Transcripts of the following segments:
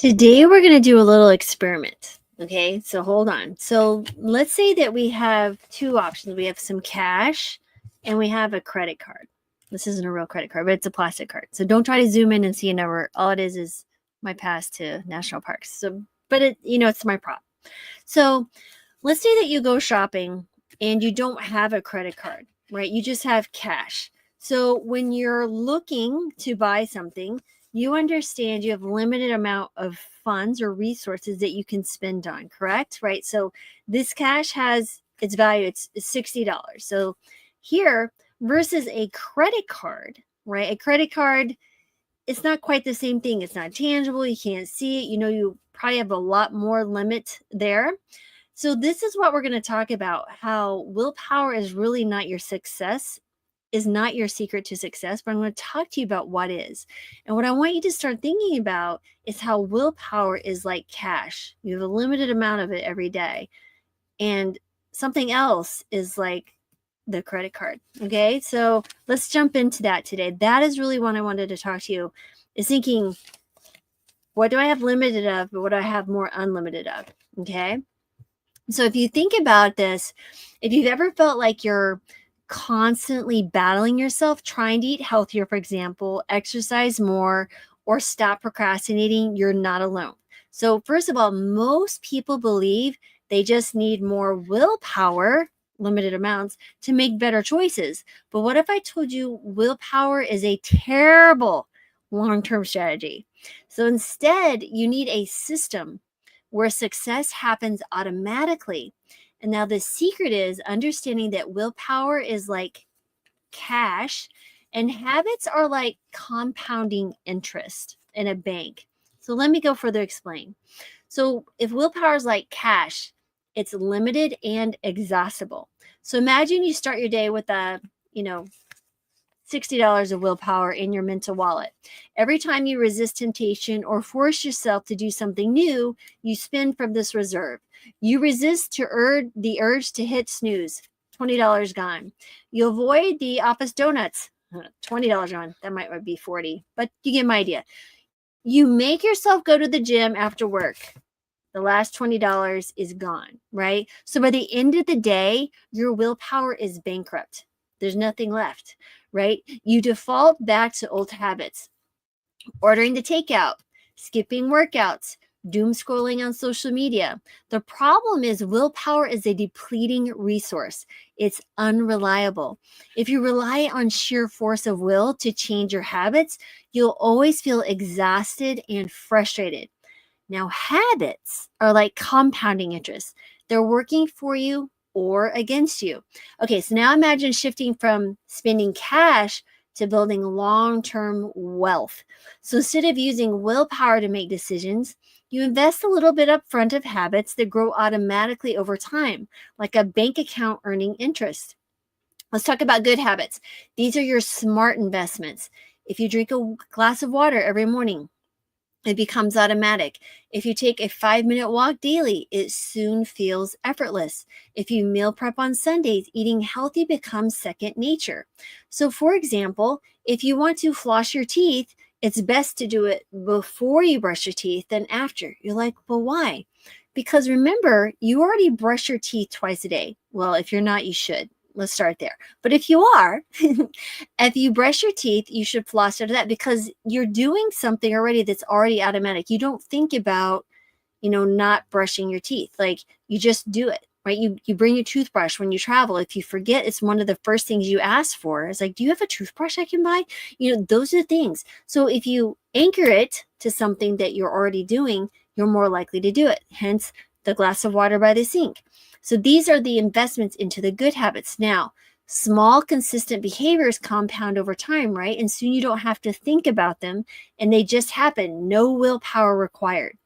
Today we're going to do a little experiment. Okay, so hold on. So let's say that we have two options. We have some cash and we have a credit card. This isn't a real credit card, but it's a plastic card. So don't try to zoom in and see a number. All it is my pass to national parks. So, but it's my prop. So let's say that you go shopping and you don't have a credit card, right? You just have cash. So when you're looking to buy something, you understand you have limited amount of funds or resources that you can spend on, correct? Right? So this cash has its value, it's $60. So here versus a credit card, right? A credit card, it's not quite the same thing. It's not tangible. You can't see it. You probably have a lot more limit there. So this is what we're going to talk about, how willpower is really not your success, is not your secret to success, but I'm going to talk to you about what is. And what I want you to start thinking about is how willpower is like cash. You have a limited amount of it every day. And something else is like the credit card. Okay, so let's jump into that today. That is really what I wanted to talk to you, is thinking, what do I have limited of, but what do I have more unlimited of? Okay. So if you think about this, if you've ever felt like you're constantly battling yourself, trying to eat healthier, for example, exercise more, or stop procrastinating, you're not alone. So first of all, most people believe they just need more willpower, limited amounts, to make better choices. But what if I told you willpower is a terrible long-term strategy? So instead, you need a system where success happens automatically. And now the secret is understanding that willpower is like cash and habits are like compounding interest in a bank. So let me go further explain. So if willpower is like cash, it's limited and exhaustible. So imagine you start your day with $60 of willpower in your mental wallet. Every time you resist temptation or force yourself to do something new, you spend from this reserve. You resist the urge to hit snooze, $20 gone. You avoid the office donuts, $20 gone. That might be 40, but you get my idea. You make yourself go to the gym after work. The last $20 is gone, right? So by the end of the day, your willpower is bankrupt. There's nothing left, right? You default back to old habits, ordering the takeout, skipping workouts, doom scrolling on social media. The problem is willpower is a depleting resource. It's unreliable. If you rely on sheer force of will to change your habits, you'll always feel exhausted and frustrated. Now, habits are like compounding interest. They're working for you or against you. Okay, so now imagine shifting from spending cash to building long-term wealth. So instead of using willpower to make decisions, you invest a little bit up front of habits that grow automatically over time, like a bank account earning interest. Let's talk about good habits. These are your smart investments. If you drink a glass of water every morning, it becomes automatic. If you take a 5-minute walk daily, it soon feels effortless. If you meal prep on Sundays, eating healthy becomes second nature. So, for example, if you want to floss your teeth, it's best to do it before you brush your teeth than after. You're like, well, why? Because remember, you already brush your teeth twice a day. Well, if you're not, you should. Let's start there. But if you are, if you brush your teeth, you should floss after that because you're doing something already that's already automatic. You don't think about, not brushing your teeth. Like you just do it, right? You bring your toothbrush when you travel. If you forget, it's one of the first things you ask for. It's like, do you have a toothbrush I can buy? Those are things. So if you anchor it to something that you're already doing, you're more likely to do it. Hence the glass of water by the sink. So these are the investments into the good habits. Now, small, consistent behaviors compound over time, right? And soon you don't have to think about them and they just happen. No willpower required.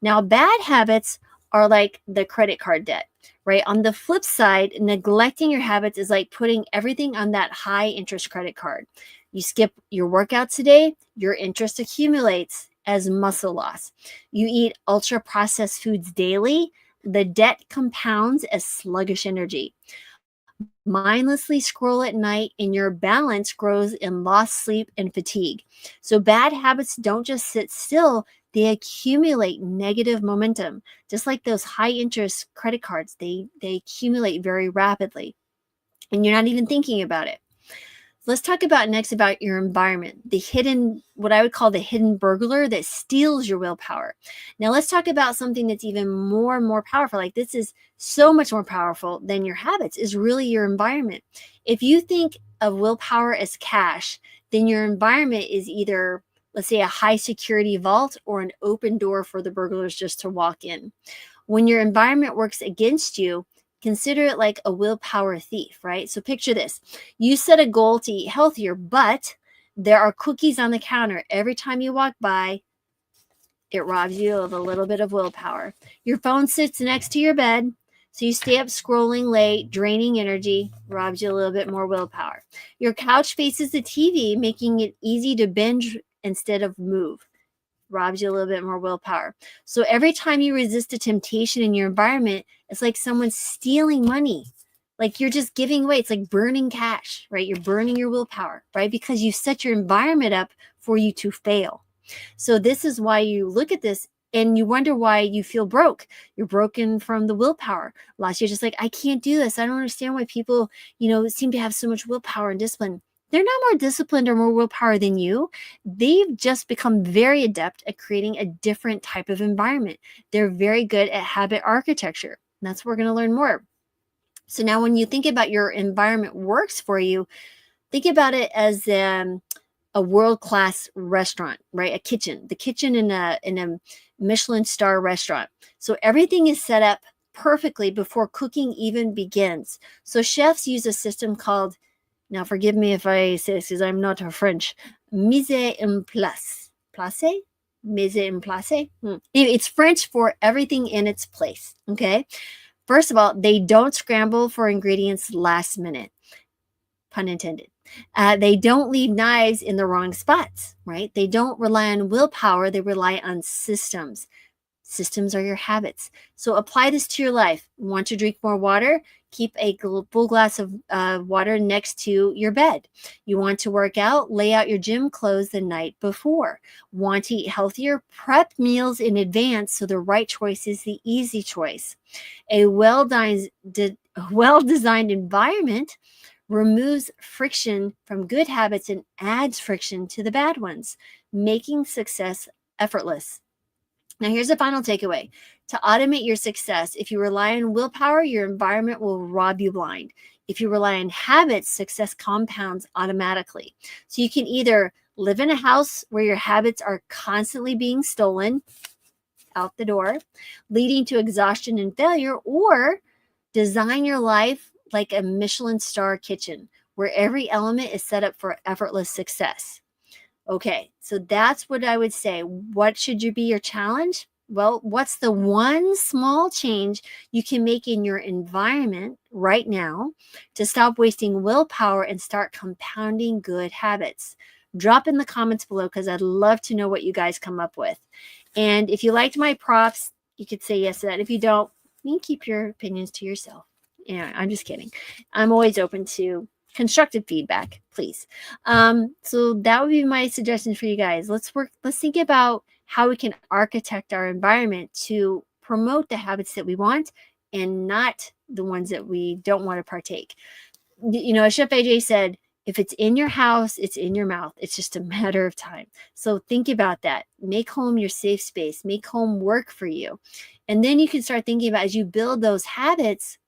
Now, bad habits are like the credit card debt, right? On the flip side, neglecting your habits is like putting everything on that high interest credit card. You skip your workouts today, your interest accumulates as muscle loss. You eat ultra processed foods daily, the debt compounds as sluggish energy. mindlessly scroll at night, and your balance grows in lost sleep and fatigue. So bad habits don't just sit still, they accumulate negative momentum. Just like those high interest credit cards, they accumulate very rapidly, and you're not even thinking about it. Let's talk about next about your environment, the hidden, what I would call the hidden burglar that steals your willpower. Now, let's talk about something that's even more and more powerful. Like, this is so much more powerful than your habits, is really your environment. If you think of willpower as cash, then your environment is either, let's say, a high security vault or an open door for the burglars just to walk in. When your environment works against you, consider it like a willpower thief, right? So picture this. You set a goal to eat healthier, but there are cookies on the counter. Every time you walk by, it robs you of a little bit of willpower. Your phone sits next to your bed, so you stay up scrolling late, draining energy, robs you a little bit more willpower. Your couch faces the TV, making it easy to binge instead of move, robs you a little bit more willpower. So every time you resist a temptation in your environment, it's like someone's stealing money. Like you're just giving away. It's like burning cash, right? You're burning your willpower, right? Because you set your environment up for you to fail. So this is why you look at this and you wonder why you feel broke. You're broken from the willpower. Last year, just like, I can't do this. I don't understand why people, seem to have so much willpower and discipline. They're not more disciplined or more willpower than you. They've just become very adept at creating a different type of environment. They're very good at habit architecture. And that's what we're going to learn more. So now when you think about your environment works for you, think about it as a world-class restaurant, right? A kitchen, the kitchen in a Michelin star restaurant. So everything is set up perfectly before cooking even begins. So chefs use a system called, now forgive me if I say this because I'm not a French, mise en place. Place? Mise en place? It's French for everything in its place, okay? First of all, they don't scramble for ingredients last minute, pun intended. They don't leave knives in the wrong spots, right? They don't rely on willpower. They rely on systems. Systems are your habits. So apply this to your life. Want to drink more water? Keep a full glass of water next to your bed. You want to work out? Lay out your gym clothes the night before. Want to eat healthier? Prep meals in advance so the right choice is the easy choice. A well-designed environment removes friction from good habits and adds friction to the bad ones, making success effortless. Now, here's the final takeaway. To automate your success, if you rely on willpower, your environment will rob you blind. If you rely on habits, success compounds automatically. So you can either live in a house where your habits are constantly being stolen out the door, leading to exhaustion and failure, or design your life like a Michelin star kitchen where every element is set up for effortless success. Okay, so that's what I would say. What should be your challenge? Well, what's the one small change you can make in your environment right now to stop wasting willpower and start compounding good habits? Drop in the comments below because I'd love to know what you guys come up with. And if you liked my props, you could say yes to that. If you don't, you can keep your opinions to yourself. Yeah, I'm just kidding. I'm always open to constructive feedback, please. So that would be my suggestion for you guys. Let's think about how we can architect our environment to promote the habits that we want and not the ones that we don't want to partake. Chef AJ said, if it's in your house, it's in your mouth. It's just a matter of time. So think about that. Make home your safe space. Make home work for you. And then you can start thinking about, as you build those habits,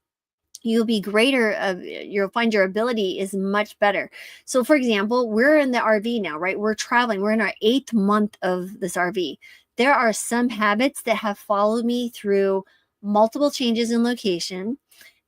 you'll find your ability is much better. So for example, we're in the RV now, right? We're traveling. We're in our 8th month of this RV. There are some habits that have followed me through multiple changes in location.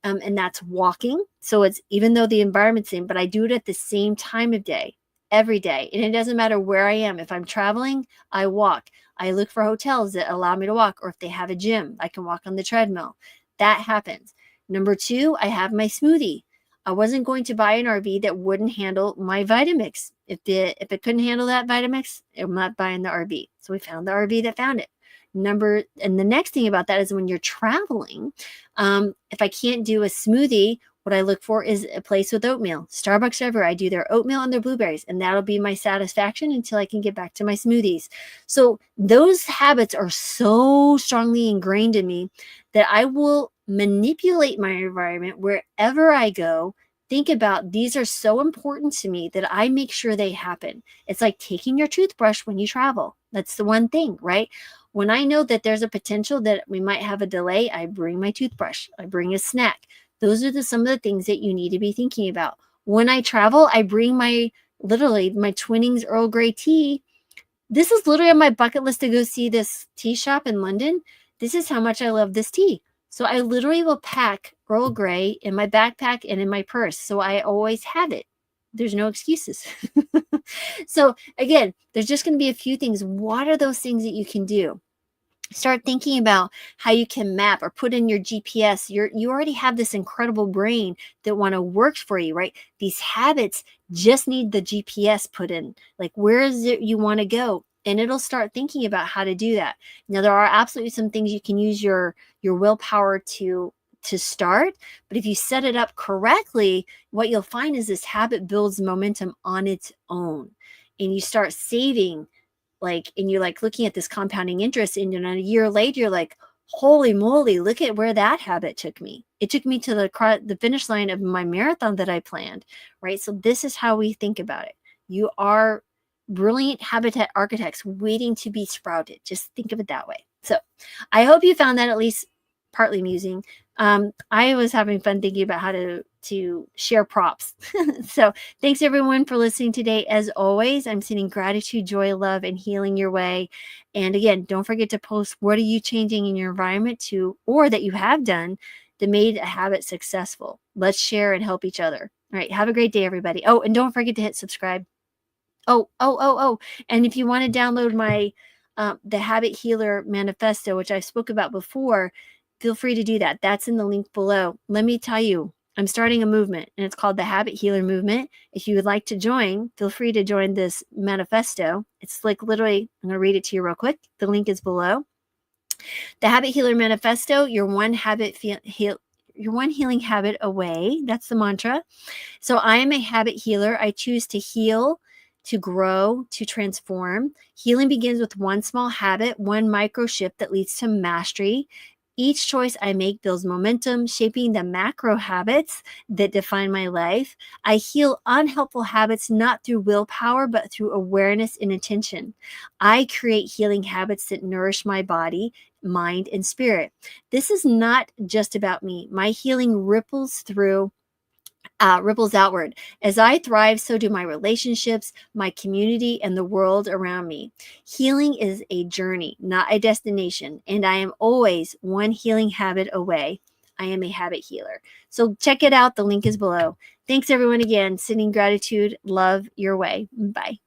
And that's walking. So it's, even though the environment's same, but I do it at the same time of day, every day. And it doesn't matter where I am. If I'm traveling, I walk. I look for hotels that allow me to walk, or if they have a gym, I can walk on the treadmill. That happens. Number 2, I have my smoothie. I wasn't going to buy an RV that wouldn't handle my Vitamix. If it couldn't handle that Vitamix, I'm not buying the RV. So we found the RV that found it. And the next thing about that is when you're traveling, if I can't do a smoothie, what I look for is a place with oatmeal. Starbucks everywhere. I do their oatmeal and their blueberries, and that'll be my satisfaction until I can get back to my smoothies. So those habits are so strongly ingrained in me that I will manipulate my environment wherever I go. Think about, these are so important to me that I make sure they happen. It's like taking your toothbrush when you travel. That's the one thing, right? When I know that there's a potential that we might have a delay, I bring my toothbrush, I bring a snack. Those are some of the things that you need to be thinking about. When I travel, I bring literally my Twinings Earl Grey tea. This is literally on my bucket list to go see this tea shop in London. This is how much I love this tea. So I literally will pack Earl Grey in my backpack and in my purse. So I always have it. There's no excuses. So again, there's just going to be a few things. What are those things that you can do? Start thinking about how you can map or put in your GPS. You already have this incredible brain that want to work for you, right? These habits just need the GPS put in. Like, where is it you want to go? And it'll start thinking about how to do that. Now, there are absolutely some things you can use your willpower to start, but if you set it up correctly, what you'll find is this habit builds momentum on its own, and you start saving, and you're like looking at this compounding interest, and then a year later you're like, holy moly, look at where that habit took me. It took me to the finish line of my marathon that I planned, right? So this is how we think about it. You are brilliant habitat architects waiting to be sprouted. Just think of it that way. So I hope you found that at least partly amusing. I was having fun thinking about how to share props. So thanks everyone for listening today. As always, I'm sending gratitude, joy, love, and healing your way. And again, don't forget to post, what are you changing in your environment or that you have done that made a habit successful. Let's share and help each other. All right. Have a great day, everybody. Oh, and don't forget to hit subscribe. Oh. And if you want to download my the Habit Healer Manifesto, which I spoke about before, feel free to do that. That's in the link below. Let me tell you, I'm starting a movement, and it's called the Habit Healer Movement. If you would like to join, feel free to join this manifesto. It's like literally, I'm going to read it to you real quick. The link is below. The Habit Healer Manifesto, your one healing habit away. That's the mantra. So I am a habit healer. I choose to heal, to grow, to transform. Healing begins with one small habit, one micro shift that leads to mastery. Each choice I make builds momentum, shaping the macro habits that define my life. I heal unhelpful habits not through willpower, but through awareness and attention. I create healing habits that nourish my body, mind, and spirit. This is not just about me. My healing ripples outward. As I thrive, so do my relationships, my community, and the world around me. Healing is a journey, not a destination, and I am always one healing habit away. I am a habit healer. So check it out. The link is below. Thanks everyone again. Sending gratitude, love your way. Bye.